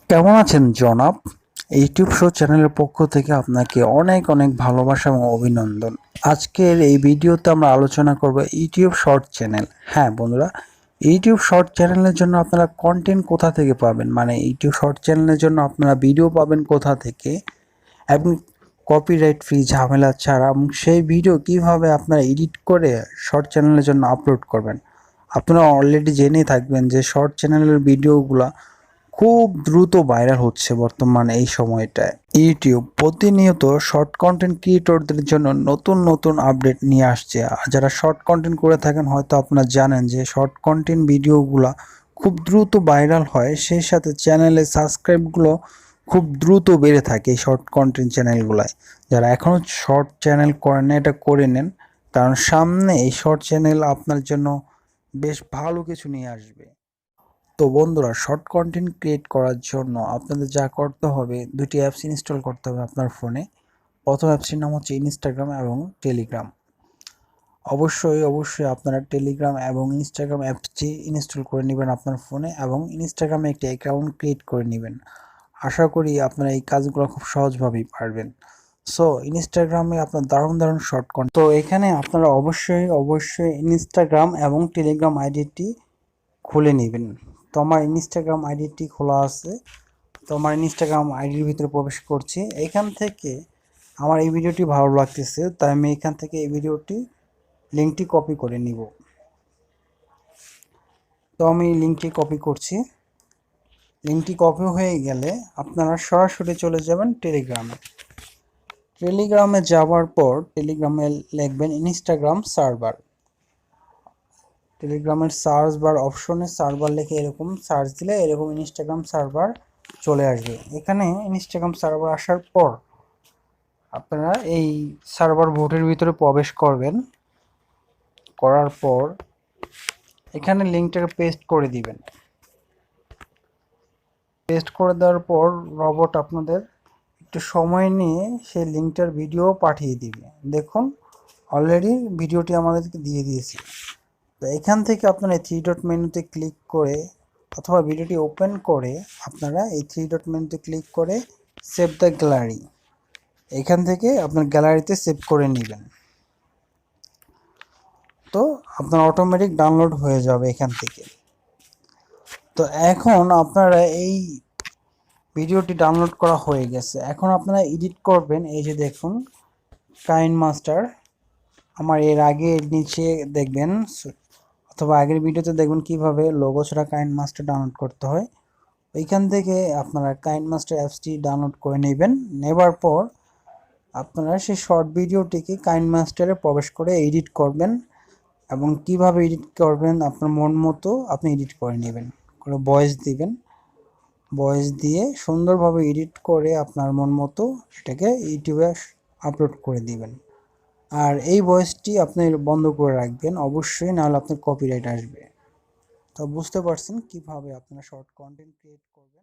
কেমন আছেন জনাব? ইউটিউব শো চ্যানেলের পক্ষ থেকে আপনাকে অনেক অনেক ভালোবাসা এবং অভিনন্দন। আজকের এই ভিডিওতে আমরা আলোচনা করব ইউটিউব শর্ট চ্যানেল। হ্যাঁ বন্ধুরা, ইউটিউব শর্ট চ্যানেলের জন্য আপনারা কন্টেন্ট কোথা থেকে পাবেন, মানে ইউটিউব শর্ট চ্যানেলের জন্য আপনারা ভিডিও পাবেন কোথা থেকে এবং কপিরাইট ফ্রি ঝামেলা ছাড়া, এবং সেই ভিডিও কিভাবে আপনারা এডিট করে শর্ট চ্যানেলের জন্য আপলোড করবেন। আপনারা অলরেডি জেনেই থাকবেন যে শর্ট চ্যানেলের ভিডিওগুলা খুব দ্রুত ভাইরাল হচ্ছে বর্তমানে এই সময়টায়। ইউটিউব প্রতিনিয়ত শর্ট কন্টেন্ট ক্রিয়েটরদের জন্য নতুন নতুন আপডেট নিয়ে আসছে। আর যারা শর্ট কন্টেন্ট করে থাকেন হয়তো আপনারা জানেন যে শর্ট কন্টেন্ট ভিডিওগুলা খুব দ্রুত ভাইরাল হয়, সেই সাথে চ্যানেলে সাবস্ক্রাইবগুলো খুব দ্রুত বেড়ে থাকে এই শর্ট কন্টেন্ট চ্যানেলগুলায়। যারা এখনও শর্ট চ্যানেল করেন না, এটা করে নেন, কারণ সামনে এই শর্ট চ্যানেল আপনার জন্য বেশ ভালো কিছু নিয়ে আসবে। তো বন্ধুরা, শর্ট কন্টেন্ট ক্রিয়েট করার জন্য আপনাদের যা করতে হবে, দুটি অ্যাপস ইনস্টল করতে হবে আপনার ফোনে। প্রথম অ্যাপসটির নাম হচ্ছে ইনস্টাগ্রাম এবং টেলিগ্রাম। অবশ্যই আপনারা টেলিগ্রাম এবং ইনস্টাগ্রাম অ্যাপসটি ইনস্টল করে নেবেন আপনার ফোনে এবং ইনস্টাগ্রামে একটি অ্যাকাউন্ট ক্রিয়েট করে নেবেন। আশা করি আপনারা এই কাজগুলো খুব সহজভাবেই পারবেন। সো ইনস্টাগ্রামে আপনার দারুণ দারুণ শর্ট কন্টেন্ট, তো এখানে আপনারা অবশ্যই ইনস্টাগ্রাম এবং টেলিগ্রাম আইডিটি খুলে নেবেন। তো আমার ইনস্টাগ্রাম আইডিটি খোলা আছে। তো আমার ইনস্টাগ্রাম আইডির ভিতরে প্রবেশ করছি। এখান থেকে আমার এই ভিডিওটি ভালো লাগতেছে, তাই আমি এখান থেকে এই ভিডিওটি লিঙ্কটি কপি করে নিব। তো আমি লিঙ্কটি কপি করছি। লিঙ্কটি কপি হয়ে গেলে আপনারা সরাসরি চলে যাবেন টেলিগ্রামে। টেলিগ্রামে যাওয়ার পর টেলিগ্রামে লিখবেন ইনস্টাগ্রাম সার্ভার। টেলিগ্রামের সার্চ বার অপশনে সার্ভার লিখে এরকম সার্চ দিলে এরকম ইনস্টাগ্রাম সার্ভার চলে আসবে। এখানে ইনস্টাগ্রাম সার্ভার আসার পর আপনারা এই সার্ভার বোটের ভিতরে প্রবেশ করবেন। করার পর এখানে লিঙ্কটাকে পেস্ট করে দিবেন। পেস্ট করে দেওয়ার পর রবট আপনাদের একটু সময় নিয়ে সেই লিঙ্কটার ভিডিও পাঠিয়ে দিবে। দেখুন, অলরেডি ভিডিওটি আমাদেরকে দিয়ে দিয়েছে। তো এখান থেকে আপনারা এই থ্রি ডট মেনুতে ক্লিক করে অথবা ভিডিওটি ওপেন করে আপনারা এই থ্রি ডট মেনুতে ক্লিক করে সেভ দ্য গ্যালারি, এখান থেকে আপনার গ্যালারিতে সেভ করে নেবেন। তো আপনার অটোমেটিক ডাউনলোড হয়ে যাবে এখান থেকে। তো এখন আপনারা এই ভিডিওটি ডাউনলোড করা হয়ে গেছে। এখন আপনারা এডিট করবেন। এই যে দেখুন কাইন মাস্টার, আমার এর আগে নিচে দেখবেন অথবা আগের ভিডিওতে দেখবেন কিভাবে লোগো ছাড়া কাইন মাস্টার ডাউনলোড করতে হয়। ওইখান থেকে আপনারা কাইন মাস্টার অ্যাপসটি ডাউনলোড করে নেবেন। নেবার পর আপনারা সেই শর্ট ভিডিওটিকে কাইন মাস্টারে প্রবেশ করে এডিট করবেন এবং কিভাবে এডিট করবেন আপনার মন মতো আপনি এডিট করে নেবেন। করে ভয়েস দিবেন, ভয়েস দিয়ে সুন্দরভাবে এডিট করে আপনার মন মতো এটাকে ইউটিউবে আপলোড করে দিবেন। আর এই ভয়েসটি আপনি বন্ধ করে রাখবেন অবশ্যই, নাহলে আপনার কপিরাইট আসবে। তো বুঝতে পারছেন কিভাবে আপনারা শর্ট কন্টেন্ট ক্রিয়েট করবেন।